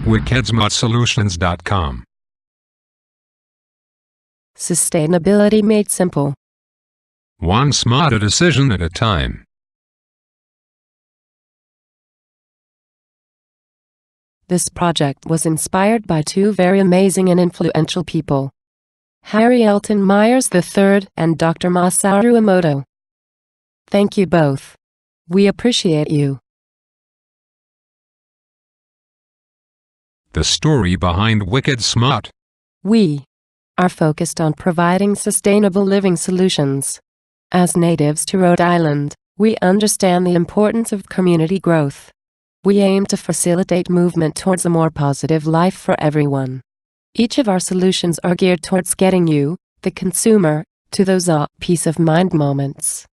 Wickedsmaht Sustainability made simple. One smart decision at a time. This project was inspired by two very amazing and influential people, Harry Elton Myers III and Dr. Masaru Emoto. Thank you both. We appreciate you. The story behind Wickedsmaht. We are focused on providing sustainable living solutions. As natives to Rhode Island, we understand the importance of community growth. We aim to facilitate movement towards a more positive life for everyone. Each of our solutions are geared towards getting you, the consumer, to those peace of mind moments.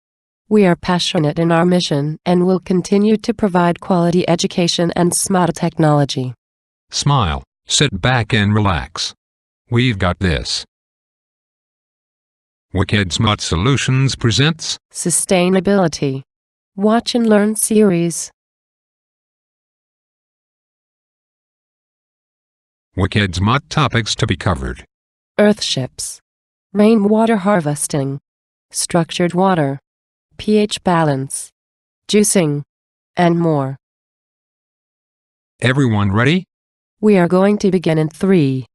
We are passionate in our mission and will continue to provide quality education and smart technology. Smile, sit back and relax. We've got this. Wickedsmaht Solutions presents Sustainability Watch and Learn series. Wickedsmaht topics to be covered. Earthships, rainwater harvesting, structured water, pH balance, juicing, and more. Everyone ready? We are going to begin in 3,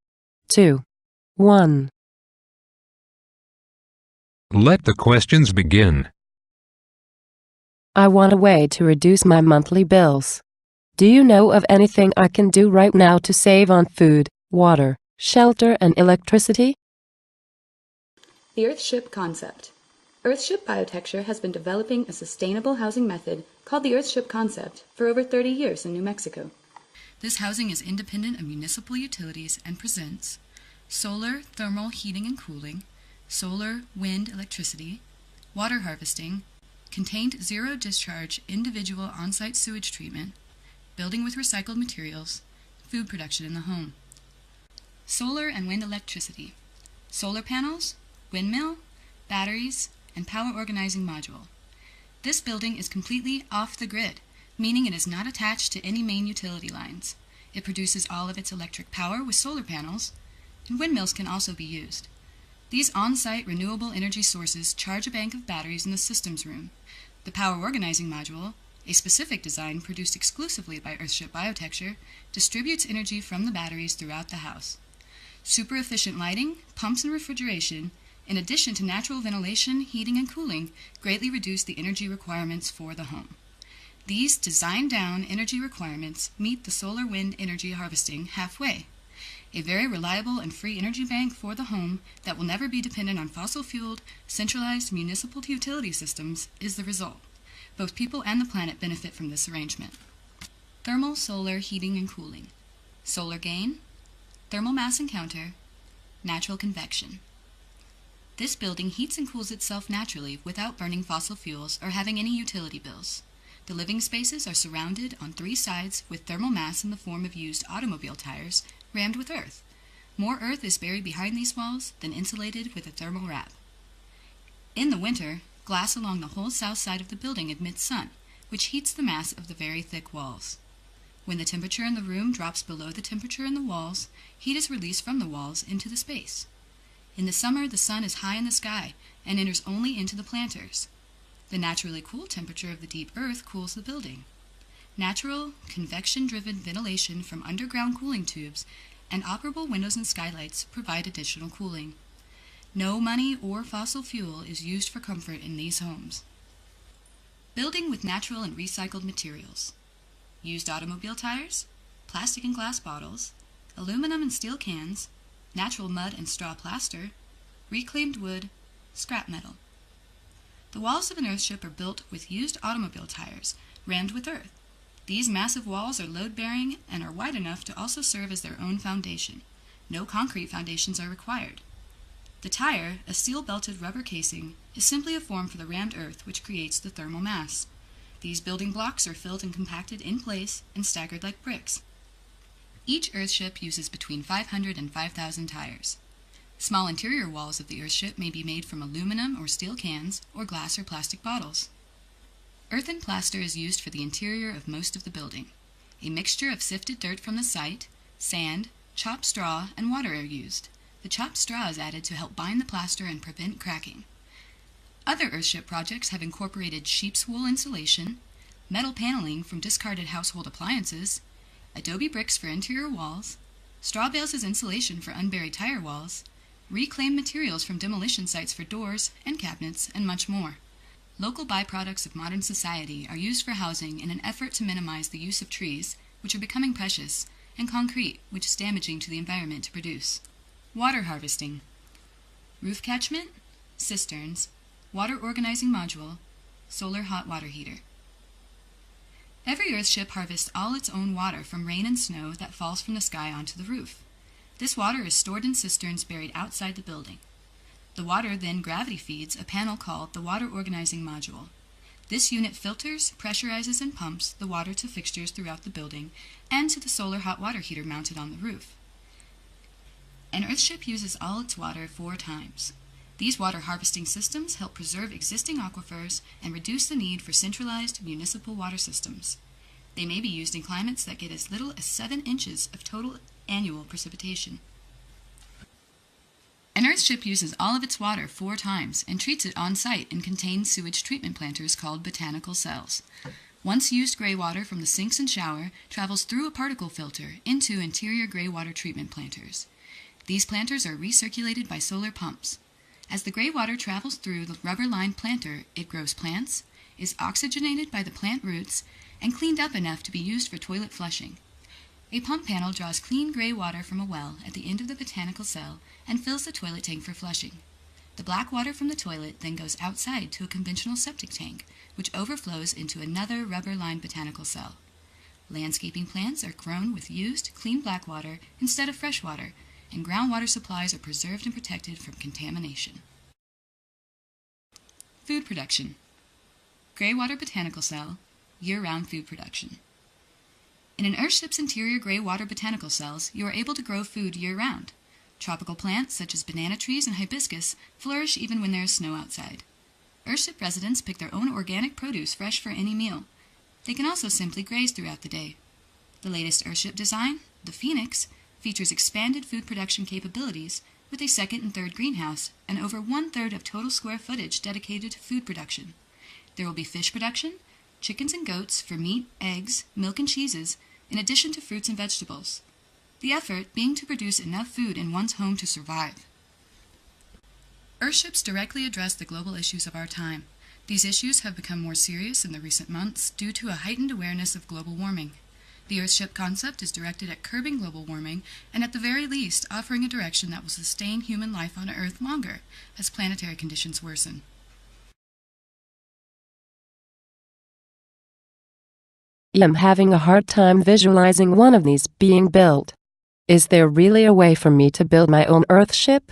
2, 1. Let the questions begin. I want a way to reduce my monthly bills. Do you know of anything I can do right now to save on food, water, shelter, and electricity? The Earthship concept. Earthship Biotecture has been developing a sustainable housing method called the Earthship concept for over 30 years in New Mexico. This housing is independent of municipal utilities and presents solar thermal heating and cooling, solar wind electricity, water harvesting, contained zero discharge individual on-site sewage treatment, building with recycled materials, food production in the home. Solar and wind electricity, solar panels, windmill, batteries, and power organizing module. This building is completely off the grid, meaning it is not attached to any main utility lines. It produces all of its electric power with solar panels, and windmills can also be used. These on-site renewable energy sources charge a bank of batteries in the systems room. The power organizing module, a specific design produced exclusively by Earthship Biotecture, distributes energy from the batteries throughout the house. Super efficient lighting, pumps, and refrigeration, in addition to natural ventilation, heating, and cooling, greatly reduce the energy requirements for the home. These designed-down energy requirements meet the solar wind energy harvesting halfway. A very reliable and free energy bank for the home that will never be dependent on fossil-fueled, centralized municipal utility systems is the result. Both people and the planet benefit from this arrangement. Thermal solar heating and cooling, solar gain, thermal mass encounter, natural convection. This building heats and cools itself naturally without burning fossil fuels or having any utility bills. The living spaces are surrounded on 3 sides with thermal mass in the form of used automobile tires rammed with earth. More earth is buried behind these walls than insulated with a thermal wrap. In the winter, glass along the whole south side of the building admits sun, which heats the mass of the very thick walls. When the temperature in the room drops below the temperature in the walls, heat is released from the walls into the space. In the summer, the sun is high in the sky and enters only into the planters. The naturally cool temperature of the deep earth cools the building. Natural, convection-driven ventilation from underground cooling tubes and operable windows and skylights provide additional cooling. No money or fossil fuel is used for comfort in these homes. Building with natural and recycled materials. Used automobile tires, plastic and glass bottles, aluminum and steel cans, natural mud and straw plaster, reclaimed wood, scrap metal. The walls of an Earthship are built with used automobile tires rammed with earth. These massive walls are load-bearing and are wide enough to also serve as their own foundation. No concrete foundations are required. The tire, a steel-belted rubber casing, is simply a form for the rammed earth which creates the thermal mass. These building blocks are filled and compacted in place and staggered like bricks. Each Earthship uses between 500 and 5,000 tires. Small interior walls of the Earthship may be made from aluminum or steel cans or glass or plastic bottles. Earth and plaster is used for the interior of most of the building. A mixture of sifted dirt from the site, Sand, chopped straw, and water are used. The chopped straw is added to help bind the plaster and prevent cracking. Other Earthship projects have incorporated sheep's wool insulation, metal paneling from discarded household appliances, adobe bricks for interior walls, straw bales as insulation for unburied tire walls, reclaimed materials from demolition sites for doors and cabinets, and much more. Local byproducts of modern society are used for housing in an effort to minimize the use of trees, which are becoming precious, and concrete, which is damaging to the environment to produce. Water harvesting. Roof catchment, cisterns, water organizing module, solar hot water heater. Every Earthship harvests all its own water from rain and snow that falls from the sky onto the roof. This water is stored in cisterns buried outside the building. The water then gravity feeds a panel called the water organizing module. This unit filters, pressurizes, and pumps the water to fixtures throughout the building and to the solar hot water heater mounted on the roof. An Earthship uses all its water 4 times. These water harvesting systems help preserve existing aquifers and reduce the need for centralized municipal water systems. They may be used in climates that get as little as 7 inches of total annual precipitation. An Earthship uses all of its water 4 times and treats it on-site in contained sewage treatment planters called botanical cells. Once used gray water from the sinks and shower travels through a particle filter into interior gray water treatment planters. These planters are recirculated by solar pumps. As the gray water travels through the rubber-lined planter, it grows plants, is oxygenated by the plant roots, and cleaned up enough to be used for toilet flushing. A pump panel draws clean gray water from a well at the end of the botanical cell and fills the toilet tank for flushing. The black water from the toilet then goes outside to a conventional septic tank, which overflows into another rubber-lined botanical cell. Landscaping plants are grown with used, clean black water instead of fresh water, and groundwater supplies are preserved and protected from contamination. Food production. Gray water botanical cell, year-round food production. In an Earthship's interior gray water botanical cells, you are able to grow food year-round. Tropical plants, such as banana trees and hibiscus, flourish even when there is snow outside. Earthship residents pick their own organic produce fresh for any meal. They can also simply graze throughout the day. The latest Earthship design, the Phoenix, features expanded food production capabilities with a 2nd and 3rd greenhouse and over 1/3 of total square footage dedicated to food production. There will be fish production, chickens and goats for meat, eggs, milk, and cheeses, in addition to fruits and vegetables. The effort being to produce enough food in one's home to survive. Earthships directly address the global issues of our time. These issues have become more serious in the recent months due to a heightened awareness of global warming. The Earthship concept is directed at curbing global warming and at the very least offering a direction that will sustain human life on Earth longer as planetary conditions worsen. I'm having a hard time visualizing one of these being built. Is there really a way for me to build my own Earthship?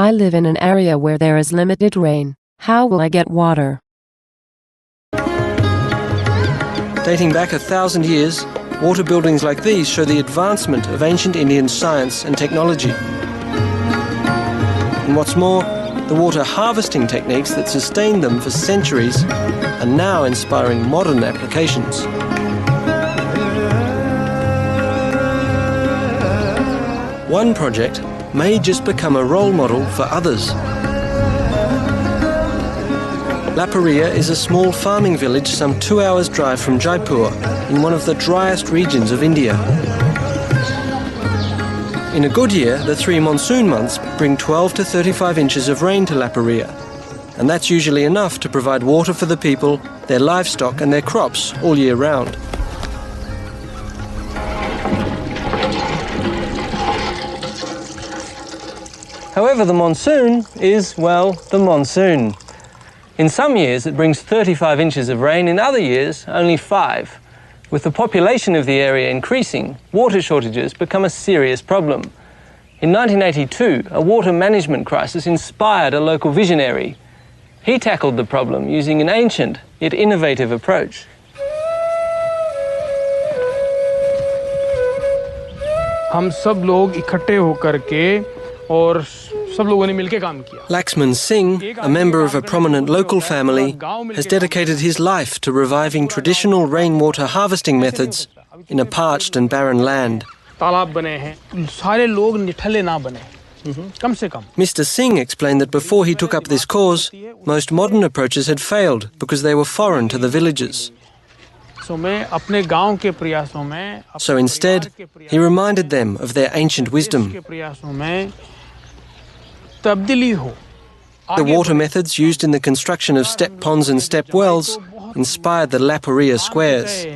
I live in an area where there is limited rain. How will I get water? Dating back 1,000 years, water buildings like these show the advancement of ancient Indian science and technology. And what's more, the water harvesting techniques that sustained them for centuries are now inspiring modern applications. One project may just become a role model for others. Laparia is a small farming village some 2 hours' drive from Jaipur, in one of the driest regions of India. In a good year, the 3 monsoon months bring 12 to 35 inches of rain to Laparia, and that's usually enough to provide water for the people, their livestock and their crops all year round. However, the monsoon is, well, the monsoon. In some years it brings 35 inches of rain, in other years only 5. With the population of the area increasing, water shortages become a serious problem. In 1982, a water management crisis inspired a local visionary. He tackled the problem using an ancient yet innovative approach. हम सब लोग इकट्ठे होकर के और सब लोगों ने मिलकर काम किया. Laxman Singh, a member of a prominent local family, has dedicated his life to reviving traditional rainwater harvesting methods in a parched and barren land. तालाब बने हैं, सारे लोग निठल्ले ना बने, कम से कम. Mr. Singh explained that before he took up this cause, most modern approaches had failed because they were foreign to the villagers. So instead, he reminded them of their ancient wisdom. The water methods used in the construction of step ponds and step wells inspired the Laparia squares.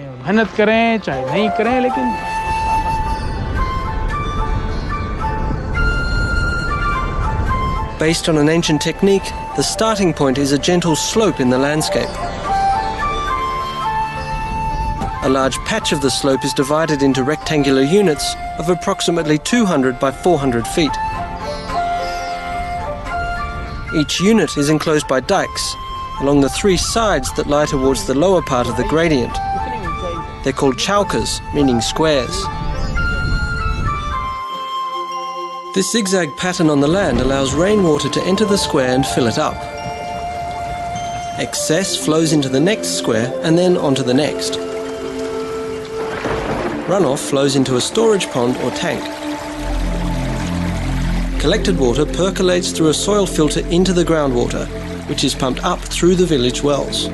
Based on an ancient technique, the starting point is a gentle slope in the landscape. A large patch of the slope is divided into rectangular units of approximately 200 by 400 feet. Each unit is enclosed by dikes along the 3 sides that lie towards the lower part of the gradient. They're called chaukas, meaning squares. This zigzag pattern on the land allows rainwater to enter the square and fill it up. Excess flows into the next square and then onto the next. Runoff flows into a storage pond or tank. Collected water percolates through a soil filter into the groundwater, which is pumped up through the village wells.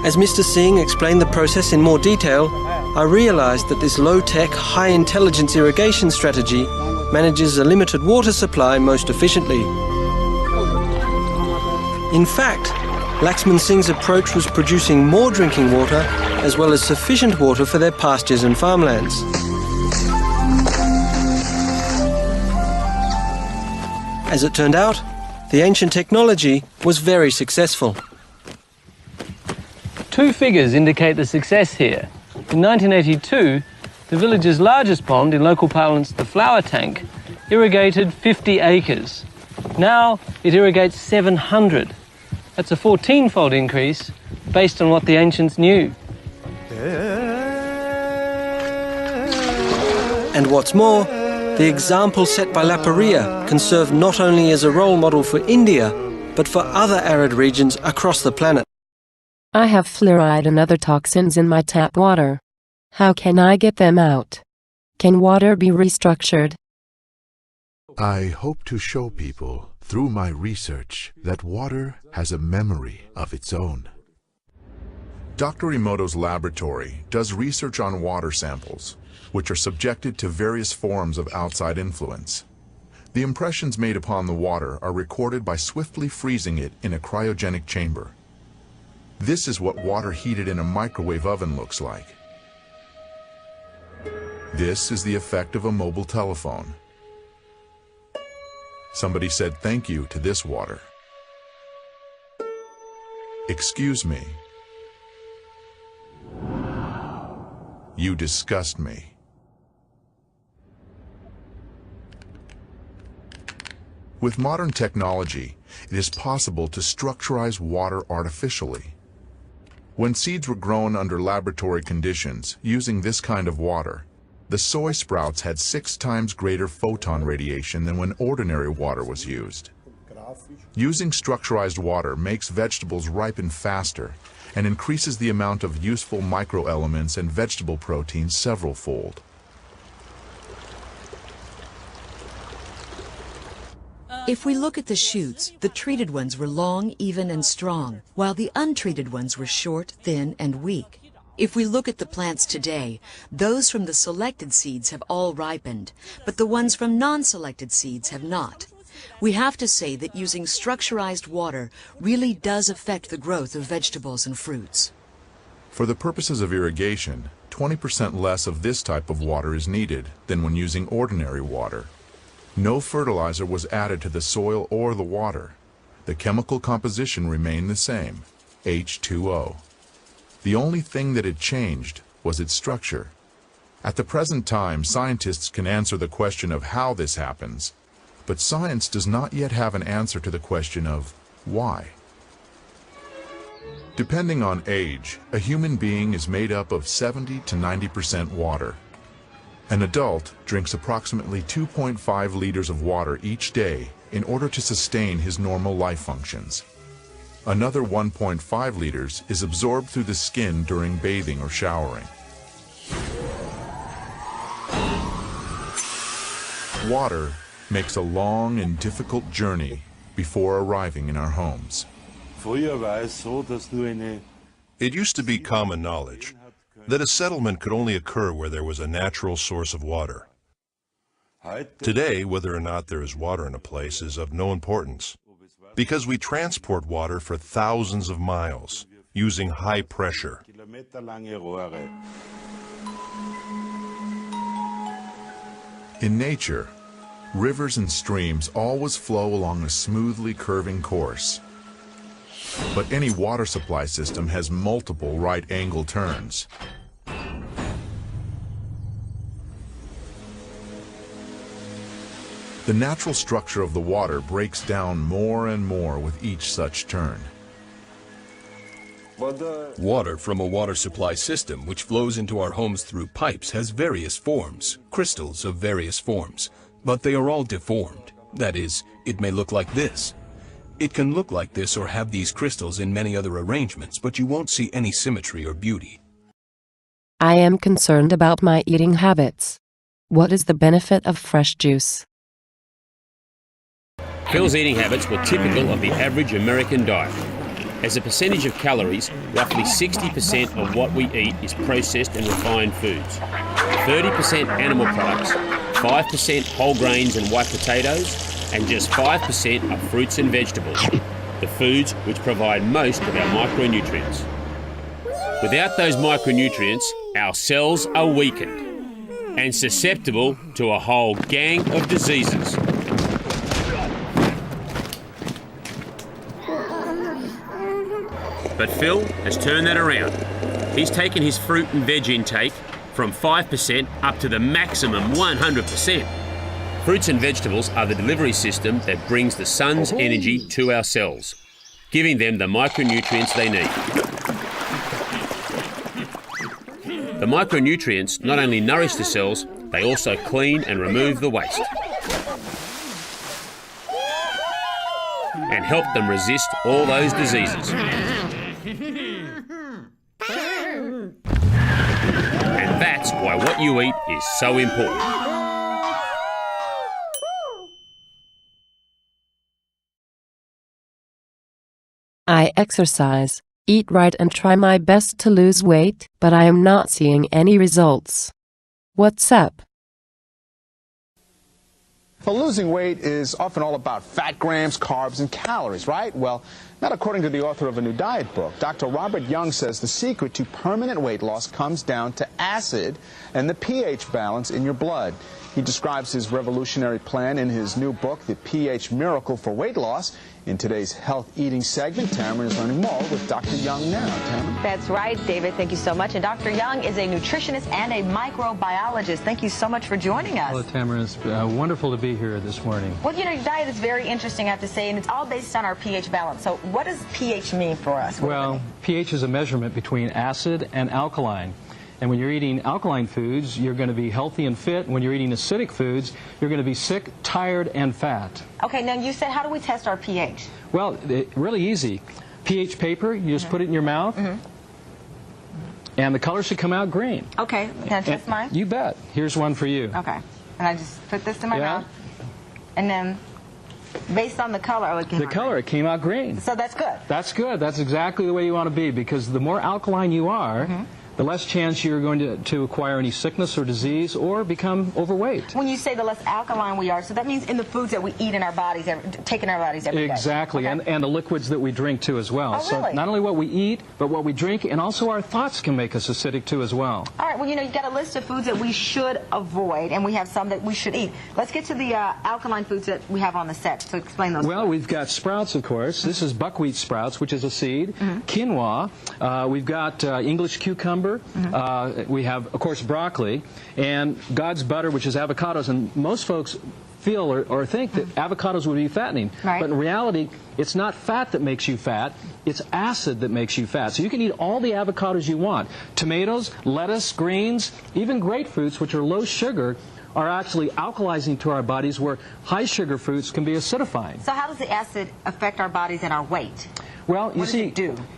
As Mr. Singh explained the process in more detail, I realised that this low-tech, high-intelligence irrigation strategy manages a limited water supply most efficiently. In fact, Laxman Singh's approach was producing more drinking water as well as sufficient water for their pastures and farmlands. As it turned out, the ancient technology was very successful. 2 figures indicate the success here. In 1982, the village's largest pond, in local parlance the flower tank, irrigated 50 acres. Now it irrigates 700. That's a 14-fold increase based on what the ancients knew. And what's more, the example set by Laparia can serve not only as a role model for India, but for other arid regions across the planet. I have fluoride and other toxins in my tap water. How can I get them out? Can water be restructured? I hope to show people through my research that water has a memory of its own. Dr. Emoto's laboratory does research on water samples, which are subjected to various forms of outside influence. The impressions made upon the water are recorded by swiftly freezing it in a cryogenic chamber. This is what water heated in a microwave oven looks like. This is the effect of a mobile telephone. Somebody said thank you to this water. Excuse me. You disgust me. With modern technology, it is possible to structurize water artificially. When seeds were grown under laboratory conditions using this kind of water, the soy sprouts had 6 times greater photon radiation than when ordinary water was used. Using structurized water makes vegetables ripen faster and increases the amount of useful microelements and vegetable proteins several-fold. If we look at the shoots, the treated ones were long, even, and strong, while the untreated ones were short, thin, and weak. If we look at the plants today, those from the selected seeds have all ripened, but the ones from non-selected seeds have not. We have to say that using structurized water really does affect the growth of vegetables and fruits. For the purposes of irrigation, 20% less of this type of water is needed than when using ordinary water. No fertilizer was added to the soil or the water. The chemical composition remained the same, H2O. The only thing that had changed was its structure. At the present time, scientists can answer the question of how this happens, but science does not yet have an answer to the question of why. Depending on age, a human being is made up of 70 to 90% water. An adult drinks approximately 2.5 liters of water each day in order to sustain his normal life functions. Another 1.5 liters is absorbed through the skin during bathing or showering. Water makes a long and difficult journey before arriving in our homes. It used to be common knowledge that a settlement could only occur where there was a natural source of water. Today, whether or not there is water in a place is of no importance, because we transport water for thousands of miles using high pressure. In nature, rivers and streams always flow along a smoothly curving course. But any water supply system has multiple right-angle turns. The natural structure of the water breaks down more and more with each such turn. Water from a water supply system which flows into our homes through pipes has various forms, crystals of various forms, but they are all deformed. That is, it may look like this. It can look like this or have these crystals in many other arrangements, but you won't see any symmetry or beauty. I am concerned about my eating habits. What is the benefit of fresh juice? Phil's eating habits were typical of the average American diet. As a percentage of calories, roughly 60% of what we eat is processed and refined foods, 30% animal products, 5% whole grains and white potatoes, and just 5% are fruits and vegetables, the foods which provide most of our micronutrients. Without those micronutrients, our cells are weakened and susceptible to a whole gang of diseases. But Phil has turned that around. He's taken his fruit and veg intake from 5% up to the maximum 100%. Fruits and vegetables are the delivery system that brings the sun's energy to our cells, giving them the micronutrients they need. The micronutrients not only nourish the cells, they also clean and remove the waste and help them resist all those diseases. And that's why what you eat is so important. I exercise, eat right and try my best to lose weight, but I am not seeing any results. What's up? Well, losing weight is often all about fat grams, carbs, and calories, right? Well, not according to the author of a new diet book. Dr. Robert Young says the secret to permanent weight loss comes down to acid and the pH balance in your blood. He describes his revolutionary plan in his new book, The pH Miracle for Weight Loss. In today's Health Eating segment, Tamron is learning more with Dr. Young now. Tamron? That's right, David. Thank you so much. And Dr. Young is a nutritionist and a microbiologist. Thank you so much for joining us. Hello, Tamron. It's wonderful to be here this morning. Well, you know, your diet is very interesting, I have to say, and it's all based on our pH balance. So what does pH mean for us? Well, pH is a measurement between acid and alkaline. And when you're eating alkaline foods, you're going to be healthy and fit. When you're eating acidic foods, you're going to be sick, tired, and fat. Okay, now you said, how do we test our pH? Well, really easy. pH paper, you just put it in your mouth, and the color should come out green. Okay, can I test mine? You bet. Here's one for you. Okay, and I just put this in my mouth, and then based on the color, it came out green. So that's good. That's good. That's exactly the way you want to be, because the more alkaline you are, the less chance you're going to acquire any sickness or disease or become overweight. When you say the less alkaline we are, so that means in the foods that we eat in our bodies, take in our bodies every day. Exactly, okay. and the liquids that we drink too as well. Oh, so really? not only what we eat, but what we drink, and also our thoughts can make us acidic too as well. All right, well, you know, you've got a list of foods that we should avoid, and we have some that we should eat. Let's get to the alkaline foods that we have on the set, so explain those. Well, we've got sprouts, of course. This is buckwheat sprouts, which is a seed. Quinoa. We've got English cucumber. We have, of course, broccoli, and God's butter, which is avocados. And most folks feel or think that avocados would be fattening. Right. But in reality, it's not fat that makes you fat. It's acid that makes you fat. So you can eat all the avocados you want. Tomatoes, lettuce, greens, even grapefruits, which are low sugar, are actually alkalizing to our bodies, where high sugar fruits can be acidifying. So how does the acid affect our bodies and our weight? Well, you see,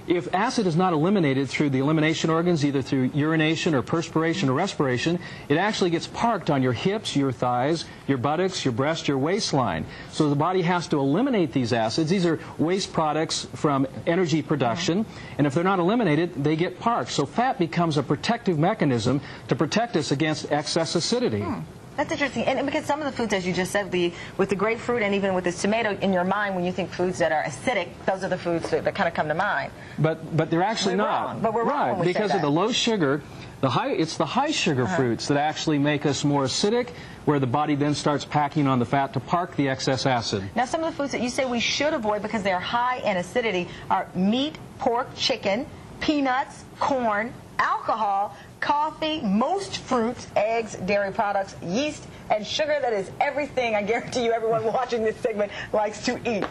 if acid is not eliminated through the elimination organs, either through urination or perspiration or respiration, it actually gets parked on your hips, your thighs, your buttocks, your breast, your waistline. So the body has to eliminate these acids. These are waste products from energy production, and if they're not eliminated, they get parked. So fat becomes a protective mechanism to protect us against excess acidity. That's interesting, and because some of the foods, as you just said, with the grapefruit and even with the tomato, in your mind, when you think foods that are acidic, those are the foods that kind of come to mind. But they're actually not. Wrong. But we're wrong when we because say of the low sugar. It's the high sugar fruits that actually make us more acidic, where the body then starts packing on the fat to park the excess acid. Now, some of the foods that you say we should avoid because they're high in acidity are meat, pork, chicken, peanuts, corn, alcohol, coffee, most fruits, eggs, dairy products, yeast, and sugar. That is everything I guarantee you everyone watching this segment likes to eat.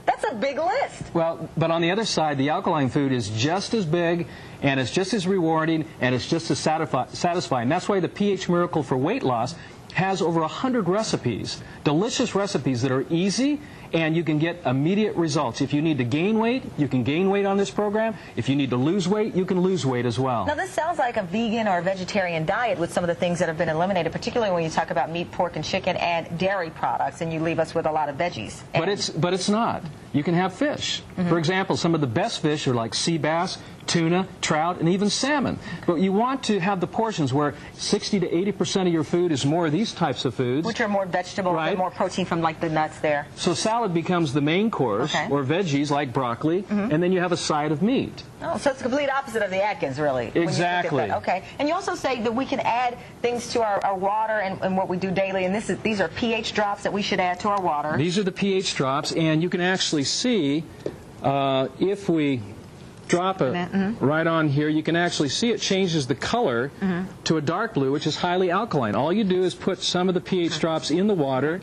That's a big list. Well, but on the other side, the alkaline food is just as big, and it's just as rewarding, and it's just as satisfying. That's why the pH Miracle for Weight Loss has over 100 recipes, delicious recipes that are easy, and you can get immediate results. If you need to gain weight, you can gain weight on this program. If you need to lose weight, you can lose weight as well. Now, this sounds like a vegan or a vegetarian diet with some of the things that have been eliminated, particularly when you talk about meat, pork, and chicken, and dairy products, and you leave us with a lot of veggies. But it's not. You can have fish. For example, some of the best fish are like sea bass, tuna, trout, and even salmon. But you want to have the portions where 60 to 80% of your food is more of these types of foods. Which are more vegetables and more protein from like the nuts there. So salad becomes the main course, or veggies like broccoli, and then you have a side of meat. Oh, so it's the complete opposite of the Atkins, really. Exactly. Okay. And you also say that we can add things to our water and what we do daily, and these are pH drops that we should add to our water. These are the pH drops, and you can actually see if we drop it right on here, you can actually see it changes the color to a dark blue, which is highly alkaline. All you do is put some of the pH drops in the water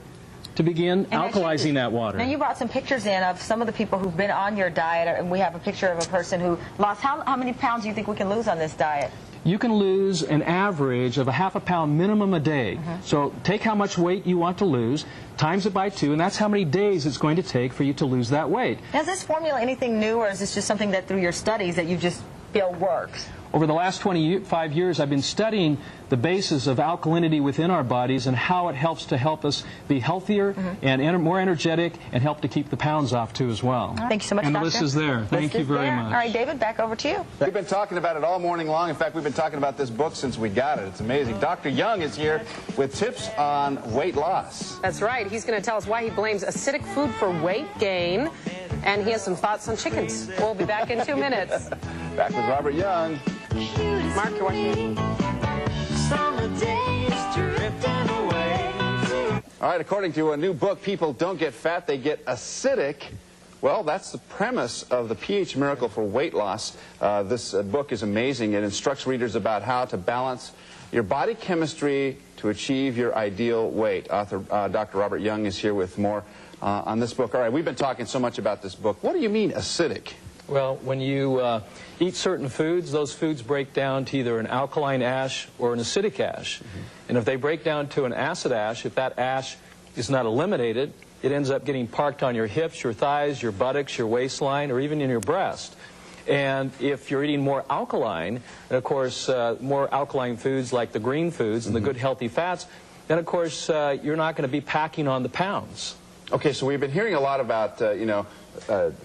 to begin alkalizing that water. Now, you brought some pictures in of some of the people who've been on your diet, and we have a picture of a person who lost, how many pounds do you think we can lose on this diet? You can lose an average of a ½ pound minimum a day. So take how much weight you want to lose, times it by 2, and that's how many days it's going to take for you to lose that weight. Now, is this formula anything new, or is this just something that through your studies that you just feel works? Over the last 25 years, I've been studying the basis of alkalinity within our bodies and how it helps us be healthier and more energetic and help to keep the pounds off, too, as well. Thank you so much, And Doctor. the list is there. Thank you very much. All right, David, back over to you. We've been talking about it all morning long. In fact, we've been talking about this book since we got it. It's amazing. Dr. Young is here with tips on weight loss. That's right. He's going to tell us why he blames acidic food for weight gain, and he has some thoughts on chickens. We'll be back in 2 minutes. Back with Robert Young. Mark, you're watching. Summer days drifting away. All right, according to a new book, people don't get fat, they get acidic. Well, that's the premise of the pH Miracle for Weight Loss. This book is amazing. It instructs readers about how to balance your body chemistry to achieve your ideal weight. Author Dr. Robert Young is here with more on this book. All right, we've been talking so much about this book. What do you mean acidic? Well, when you eat certain foods, those foods break down to either an alkaline ash or an acidic ash. And if they break down to an acid ash, if that ash is not eliminated, it ends up getting parked on your hips, your thighs, your buttocks, your waistline, or even in your breast. And if you're eating more alkaline, and of course more alkaline foods like the green foods and the good healthy fats, then of course you're not going to be packing on the pounds. Okay, so we've been hearing a lot about, you know,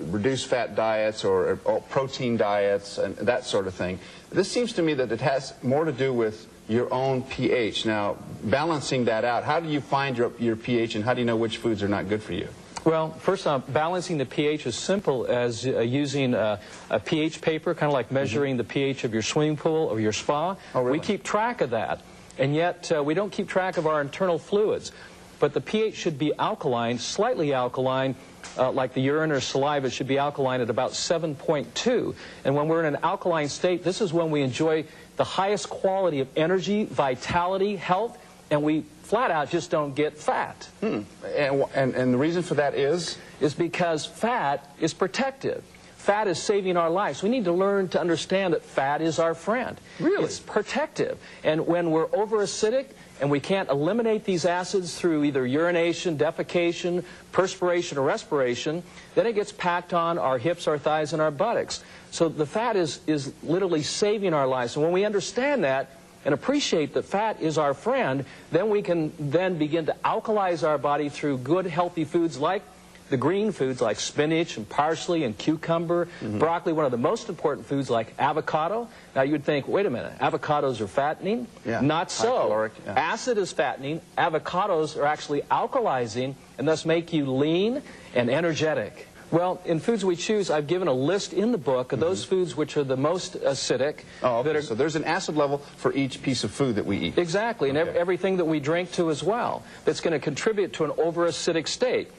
reduced fat diets or protein diets and that sort of thing. This seems to me that it has more to do with your own pH. Now, balancing that out, how do you find your pH and how do you know which foods are not good for you? Well, first off, balancing the pH is simple as using a pH paper, kind of like measuring the pH of your swimming pool or your spa. Oh, really? We keep track of that, and yet we don't keep track of our internal fluids. But the pH should be alkaline, slightly alkaline, like the urine or saliva should be alkaline at about 7.2. And when we're in an alkaline state, this is when we enjoy the highest quality of energy, vitality, health, and we flat out just don't get fat. And the reason for that is? Is because fat is protective. Fat is saving our lives. We need to learn to understand that fat is our friend. Really? It's protective. And when we're over-acidic and we can't eliminate these acids through either urination, defecation, perspiration, or respiration, then it gets packed on our hips, our thighs, and our buttocks. So the fat is literally saving our lives. And when we understand that and appreciate that fat is our friend, then we can then begin to alkalize our body through good, healthy foods like the green foods like spinach and parsley and cucumber, broccoli, one of the most important foods like avocado. Now you'd think, wait a minute, avocados are fattening? Yeah. Not so. Caloric, yeah. Acid is fattening. Avocados are actually alkalizing and thus make you lean and energetic. Well, in foods we choose, I've given a list in the book of those foods which are the most acidic. Oh, okay. So there's an acid level for each piece of food that we eat. Exactly, and everything that we drink too as well. That's going to contribute to an over-acidic state.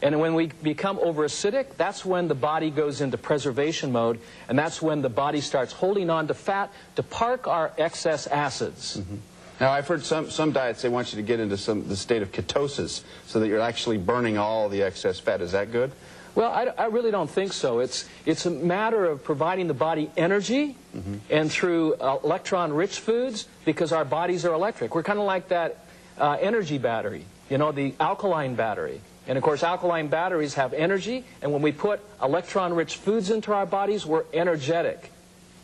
And when we become over-acidic, that's when the body goes into preservation mode, and that's when the body starts holding on to fat to park our excess acids. Now, I've heard some diets, they want you to get into the state of ketosis so that you're actually burning all the excess fat. Is that good? Well, I really don't think so. It's a matter of providing the body energy and through electron-rich foods, because our bodies are electric. We're kind of like that energy battery, you know, the alkaline battery. And of course, alkaline batteries have energy, and when we put electron-rich foods into our bodies, we're energetic.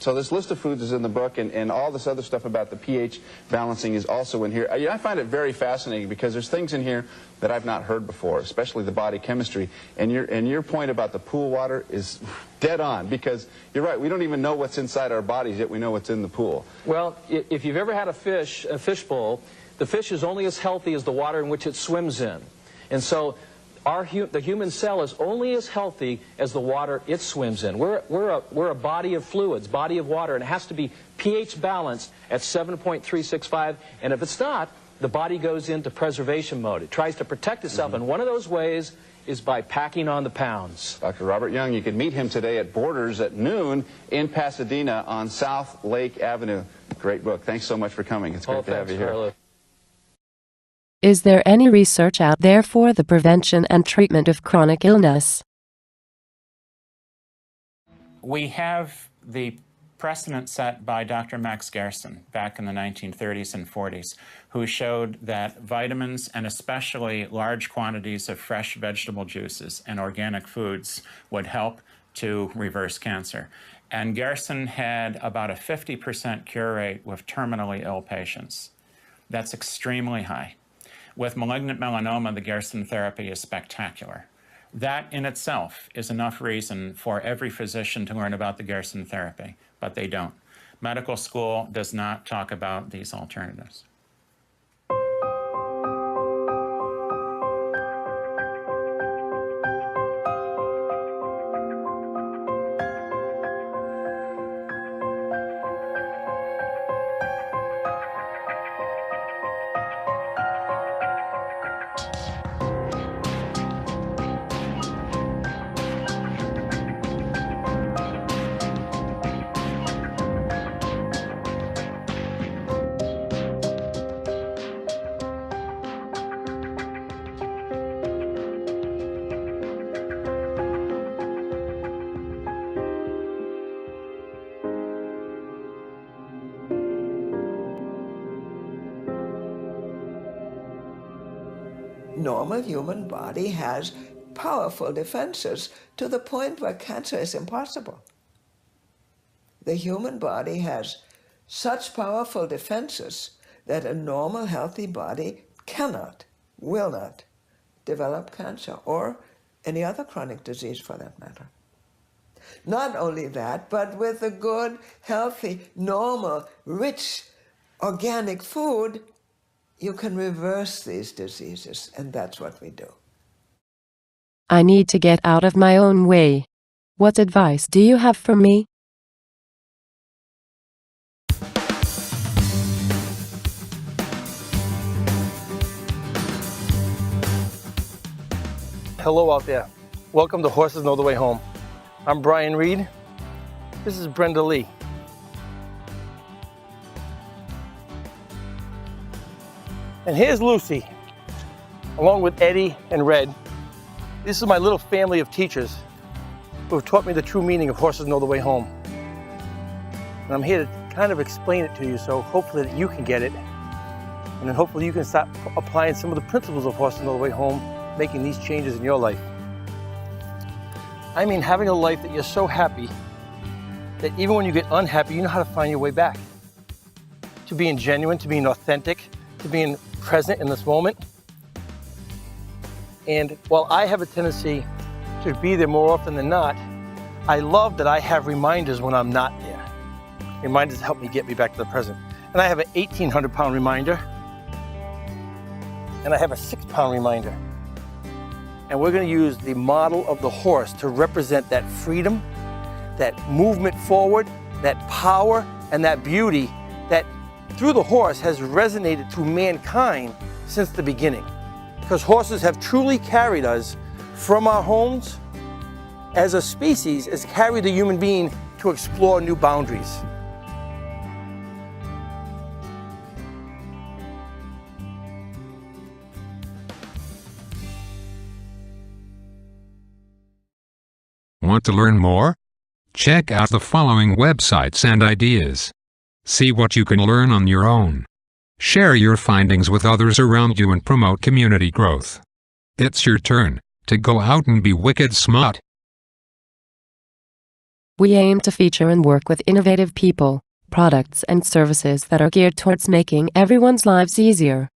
So this list of foods is in the book, and all this other stuff about the pH balancing is also in here. I find it very fascinating because there's things in here that I've not heard before, especially the body chemistry. And your point about the pool water is dead on, because you're right, we don't even know what's inside our bodies, yet we know what's in the pool. Well, if you've ever had a fish bowl, the fish is only as healthy as the water in which it swims in. And so the human cell is only as healthy as the water it swims in. We're a body of fluids, body of water, and it has to be pH balanced at 7.365. And if it's not, the body goes into preservation mode. It tries to protect itself, and one of those ways is by packing on the pounds. Dr. Robert Young, you can meet him today at Borders at noon in Pasadena on South Lake Avenue. Great book. Thanks so much for coming. It's great to have you here. Carlo. Is there any research out there for the prevention and treatment of chronic illness? We have the precedent set by Dr. Max Gerson back in the 1930s and 40s, who showed that vitamins and especially large quantities of fresh vegetable juices and organic foods would help to reverse cancer. And Gerson had about a 50% cure rate with terminally ill patients. That's extremely high. With malignant melanoma, the Gerson therapy is spectacular. That in itself is enough reason for every physician to learn about the Gerson therapy, but they don't. Medical school does not talk about these alternatives. normal human body has powerful defenses to the point where cancer is impossible. The human body has such powerful defenses that a normal, healthy body cannot, will not develop cancer or any other chronic disease for that matter. Not only that, but with a good, healthy, normal, rich, organic food, you can reverse these diseases, and that's what we do. I need to get out of my own way. What advice do you have for me? Hello out there. Welcome to Horses Know the Way Home. I'm Brian Reed. This is Brenda Lee. And here's Lucy, along with Eddie and Red. This is my little family of teachers who have taught me the true meaning of Horses Know the Way Home. And I'm here to kind of explain it to you, so hopefully that you can get it. And then hopefully you can start applying some of the principles of Horses Know the Way Home, making these changes in your life. I mean, having a life that you're so happy that even when you get unhappy, you know how to find your way back. To being genuine, to being authentic, to being present in this moment. And while I have a tendency to be there more often than not, I love that I have reminders when I'm not there. Reminders help me get me back to the present. And I have an 1,800-pound reminder, and I have a 6-pound reminder. And we're going to use the model of the horse to represent that freedom, that movement forward, that power, and that beauty that through the horse has resonated through mankind since the beginning. Because horses have truly carried us from our homes as a species, has carried the human being to explore new boundaries. Want to learn more? Check out the following websites and ideas. See what you can learn on your own. Share your findings with others around you and promote community growth. It's your turn to go out and be wicked smart. We aim to feature and work with innovative people, products and services that are geared towards making everyone's lives easier.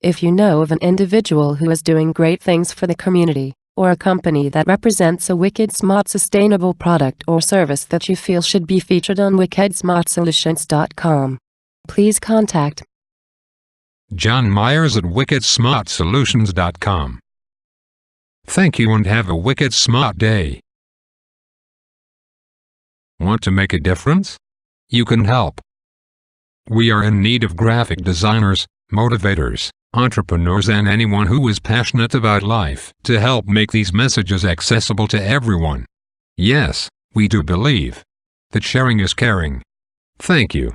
If you know of an individual who is doing great things for the community, or a company that represents a Wickedsmaht sustainable product or service that you feel should be featured on Wickedsmaht please contact Jon Myers at Wickedsmaht Thank you and have a wicked smart day. Want to make a difference? You can help. We are in need of graphic designers, motivators, entrepreneurs and anyone who is passionate about life to help make these messages accessible to everyone. Yes, we do believe that sharing is caring. Thank you.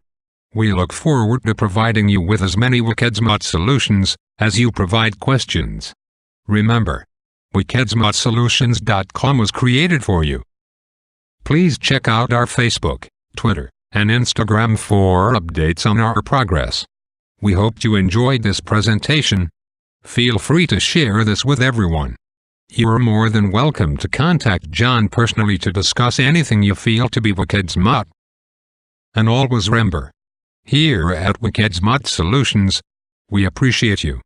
We look forward to providing you with as many Wickedsmaht solutions as you provide questions. Remember, Wickedsmahtsolutions.com was created for you. Please check out our Facebook, Twitter, and Instagram for updates on our progress. We hope you enjoyed this presentation. Feel free to share this with everyone. You are more than welcome to contact Jon personally to discuss anything you feel to be Wickedsmaht. And always remember, here at Wickedsmaht Solutions, we appreciate you.